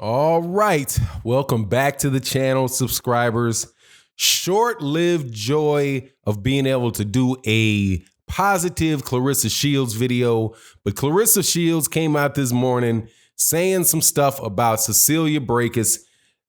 All right. Welcome back to the channel, subscribers. Short-lived joy of being able to do a positive Claressa Sheilds video. But Claressa Sheilds came out this morning saying some stuff about Cecilia Braekus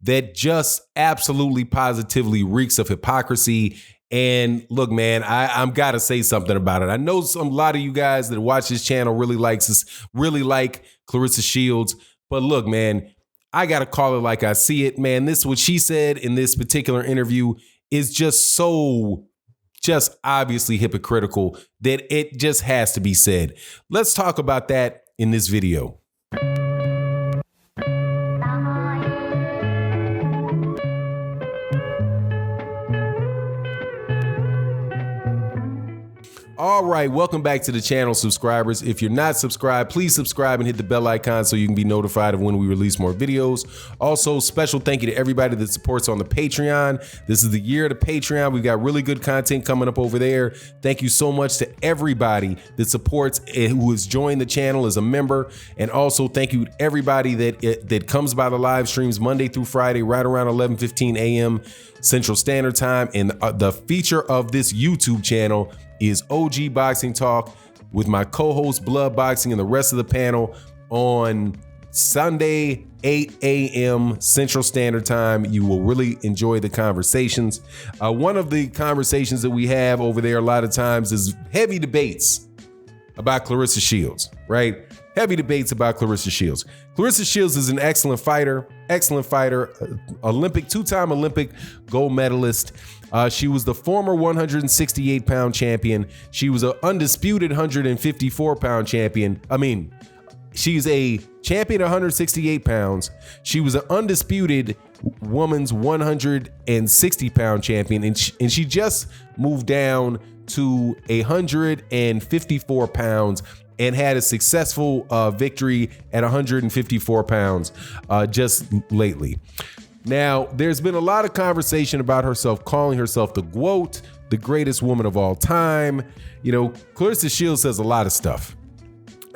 that just absolutely positively reeks of hypocrisy. And look, man, I'm gotta say something about it. I know a lot of you guys that watch this channel really like Claressa Sheilds. But look, man, I got to call it like I see it, man. This, what she said in this particular interview is just obviously hypocritical that it just has to be said. Let's talk about that in this video. All right, welcome back to the channel, subscribers. If you're not subscribed, please subscribe and hit the bell icon so you can be notified of when we release more videos. Also, special thank you to everybody that supports on the Patreon. This is the year of the Patreon. We've got really good content coming up over there. Thank you so much to everybody that supports and who has joined the channel as a member. And also thank you to everybody that comes by the live streams Monday through Friday, right around 11:15 a.m. Central Standard Time. And the feature of this YouTube channel is OG Boxing Talk with my co-host Blood Boxing and the rest of the panel on Sunday, 8 a.m. Central Standard Time. You will really enjoy the conversations. One of the conversations that we have over there a lot of times is heavy debates about Claressa Sheilds, right? Heavy debates about Claressa Sheilds. Claressa Sheilds is an excellent fighter, two-time Olympic gold medalist. She was the former 168-pound champion. She was an undisputed 154-pound champion. She's a champion at 168 pounds. She was an undisputed woman's 160-pound champion, and she just moved down to 154 pounds and had a successful victory at 154 pounds just lately. Now, there's been a lot of conversation about herself calling herself the GWOAT, the greatest woman of all time. You know, Claressa Sheilds says a lot of stuff.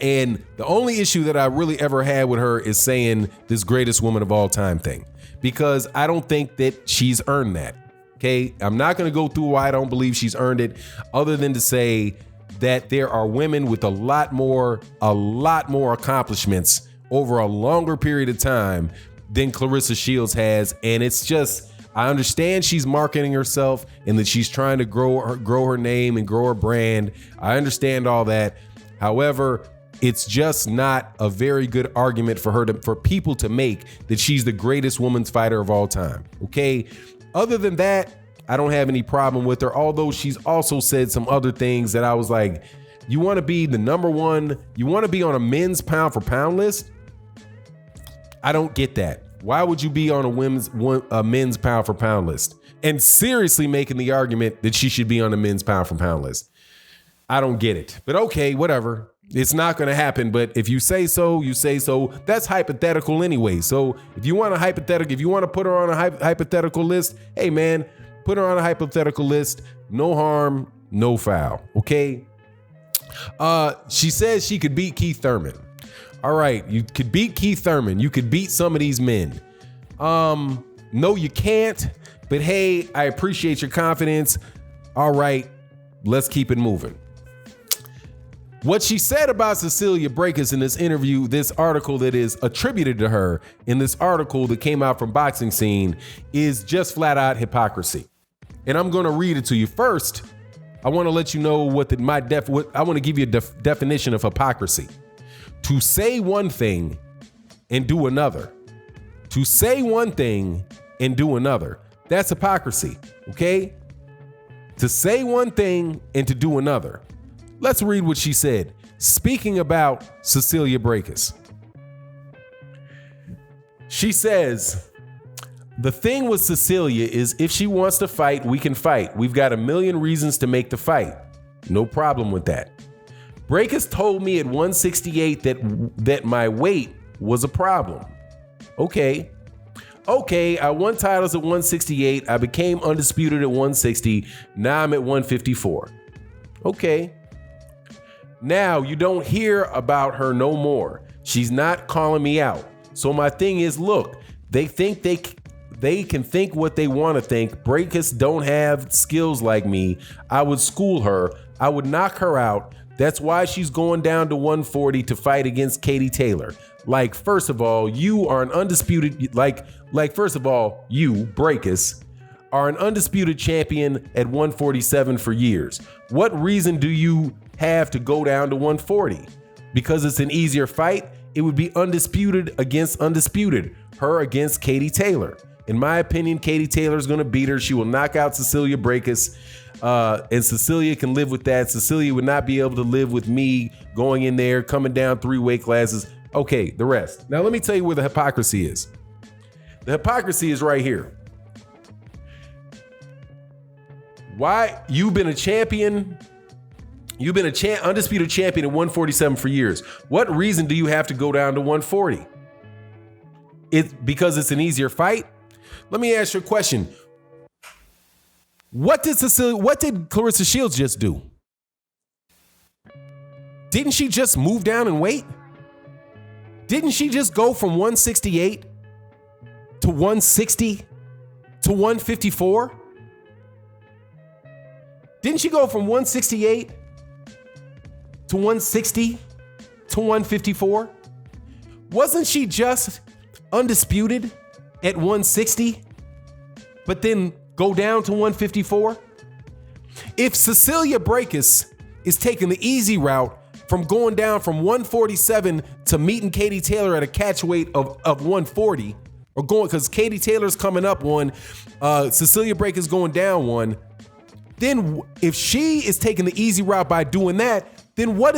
And the only issue that I really ever had with her is saying this greatest woman of all time thing, because I don't think that she's earned that. Okay, I'm not going to go through why I don't believe she's earned it, other than to say that there are women with a lot more accomplishments over a longer period of time than Claressa Sheilds has. And it's just, I understand she's marketing herself and that she's trying to grow her name and grow her brand. I understand all that. However, it's just not a very good argument for people to make that she's the greatest women's fighter of all time. Okay. Other than that, I don't have any problem with her, although she's also said some other things that I was like, you want to be the number one, you want to be on a men's pound for pound list? I don't get that. Why would you be on a men's pound for pound list? And seriously making the argument that she should be on a men's pound for pound list. I don't get it. But okay, whatever. It's not going to happen. But if you say so, you say so. That's hypothetical anyway. So if you want to put her on a hypothetical list, hey man, put her on a hypothetical list. No harm, no foul. Okay. She says she could beat Keith Thurman. All right, you could beat Keith Thurman. You could beat some of these men. No, you can't. But hey, I appreciate your confidence. All right, let's keep it moving. What she said about Cecilia Braekus in this interview, this article that is attributed to her in this article that came out from Boxing Scene, is just flat out hypocrisy. And I'm going to read it to you. First, I want to let you know I want to give you a definition of hypocrisy. To say one thing and do another. To say one thing and do another. That's hypocrisy, okay? To say one thing and to do another. Let's read what she said, speaking about Cecilia Braekus. She says, the thing with Cecilia is if she wants to fight, we can fight. We've got a million reasons to make the fight. No problem with that. Braekus told me at 168 that my weight was a problem. Okay, I won titles at 168. I became undisputed at 160. Now I'm at 154. Okay. Now you don't hear about her no more. She's not calling me out. So my thing is, look, they think they can think what they want to think. Braekus don't have skills like me. I would school her. I would knock her out. That's why she's going down to 140 to fight against Katie Taylor. Like, first of all, you are an undisputed, first of all, you, Braekus, are an undisputed champion at 147 for years. What reason do you have to go down to 140? Because it's an easier fight? It would be undisputed against undisputed. Her against Katie Taylor. In my opinion, Katie Taylor is going to beat her. She will knock out Cecilia Braekus. And Cecilia can live with that. Cecilia would not be able to live with me going in there, coming down 3 weight classes. Okay, the rest. Now, let me tell you where the hypocrisy is. The hypocrisy is right here. Why? You've been a champion. You've been undisputed champion at 147 for years. What reason do you have to go down to 140? It's because it's an easier fight? Let me ask you a question. What did Claressa Sheilds just do? Didn't she just move down in weight? Didn't she just go from 168 to 160 to 154? Didn't she go from 168 to 160 to 154? Wasn't she just undisputed at 160, but then go down to 154? If Cecilia Braekus is taking the easy route from going down from 147 to meeting Katie Taylor at a catch weight of 140, or going, because Katie Taylor's coming up one, Cecilia Braekus going down one, then if she is taking the easy route by doing that, then what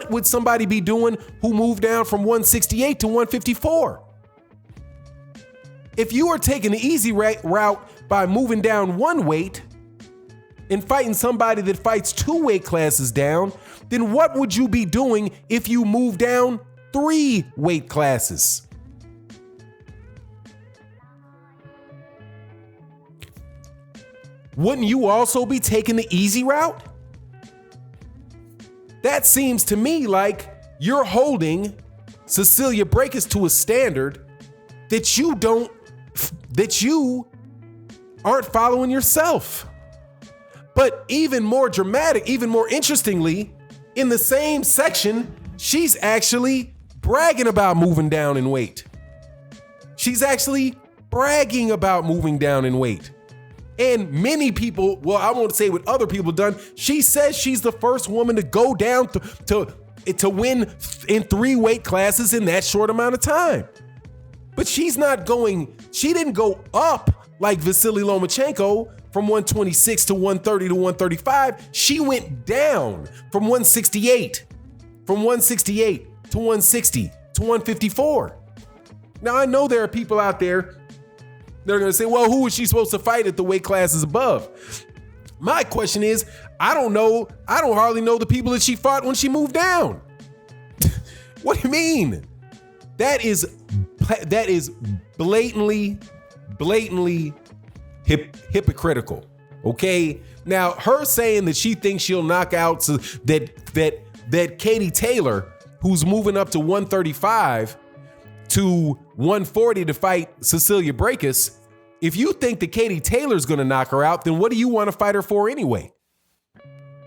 would somebody be doing who moved down from 168 to 154? If you are taking the easy route by moving down one weight and fighting somebody that fights 2 weight classes down, then what would you be doing if you move down 3 weight classes? Wouldn't you also be taking the easy route? That seems to me like you're holding Cecilia Braekus to a standard that you aren't following yourself. But even more dramatic, even more interestingly, in the same section, she's actually bragging about moving down in weight. She's actually bragging about moving down in weight. And many people, well, I won't say what other people done. She says she's the first woman to go down to win in 3 weight classes in that short amount of time. But she didn't go up like Vasily Lomachenko from 126 to 130 to 135. She went down from 168 to 160 to 154. Now, I know there are people out there that are going to say, well, who was she supposed to fight at the weight classes above? My question is, I don't know. I don't hardly know the people that she fought when she moved down. What do you mean? That is blatantly hypocritical. Okay. Now, her saying that she thinks she'll knock out that Katie Taylor, who's moving up to 135 to 140 to fight Cecilia Braekus. If you think that Katie Taylor's going to knock her out, then what do you want to fight her for anyway?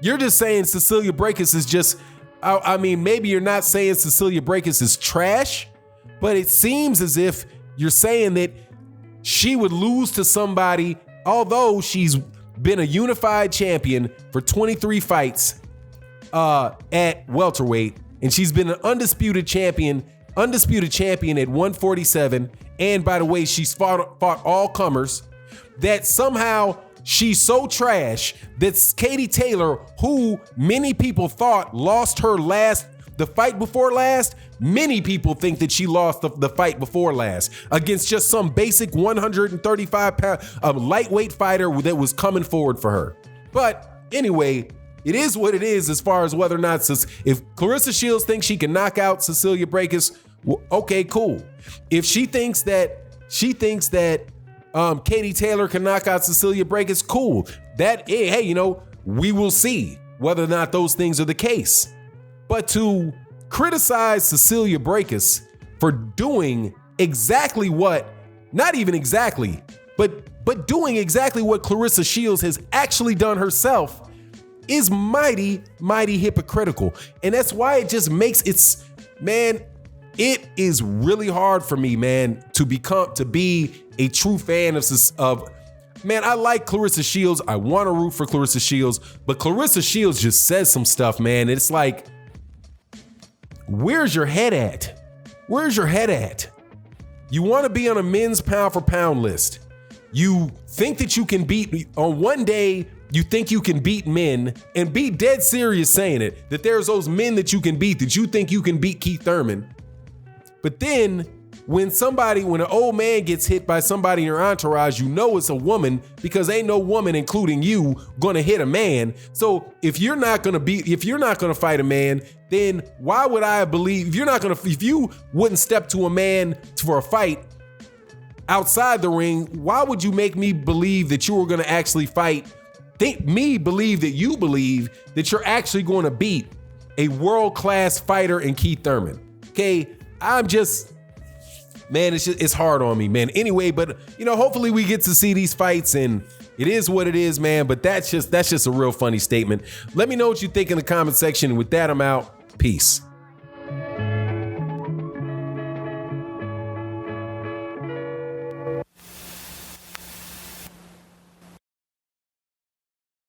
You're just saying Cecilia Braekus is just, I mean, maybe you're not saying Cecilia Braekus is trash, but it seems as if you're saying that she would lose to somebody, although she's been a unified champion for 23 fights at welterweight, and she's been an undisputed champion at 147. And by the way, she's fought all comers. That somehow she's so trash that Katie Taylor, who many people thought lost her the fight before last, many people think that she lost the fight before last against just some basic 135 pound lightweight fighter that was coming forward for her. But anyway, it is what it is as far as whether or not, if Claressa Sheilds thinks she can knock out Cecilia Braekus, well, okay, cool. If she thinks that Katie Taylor can knock out Cecilia Braekus, cool. Hey, we will see whether or not those things are the case. But to criticize Cecilia Braekus for doing exactly what, not even exactly, but doing exactly what Claressa Sheilds has actually done herself is mighty, mighty hypocritical. And that's why it just makes it is really hard for me, man, to be a true fan of man, I like Claressa Sheilds. I want to root for Claressa Sheilds, but Claressa Sheilds just says some stuff, man. It's like, where's your head at? Where's your head at? You want to be on a men's pound for pound list. You think that you can on one day, you think you can beat men, and be dead serious saying it, that there's those men that you can beat, that you think you can beat Keith Thurman. But then when an old man gets hit by somebody in your entourage, you know it's a woman, because ain't no woman, including you, gonna hit a man. So if you're not gonna fight a man, then why would I believe, if you wouldn't step to a man for a fight outside the ring, why would you make me believe that you were gonna actually fight? Believe that you believe that you're actually going to beat a world-class fighter in Keith Thurman. Okay, man, it's hard on me, man. Anyway, but hopefully we get to see these fights, and it is what it is, man. But that's just a real funny statement. Let me know what you think in the comment section. And with that, I'm out. Peace.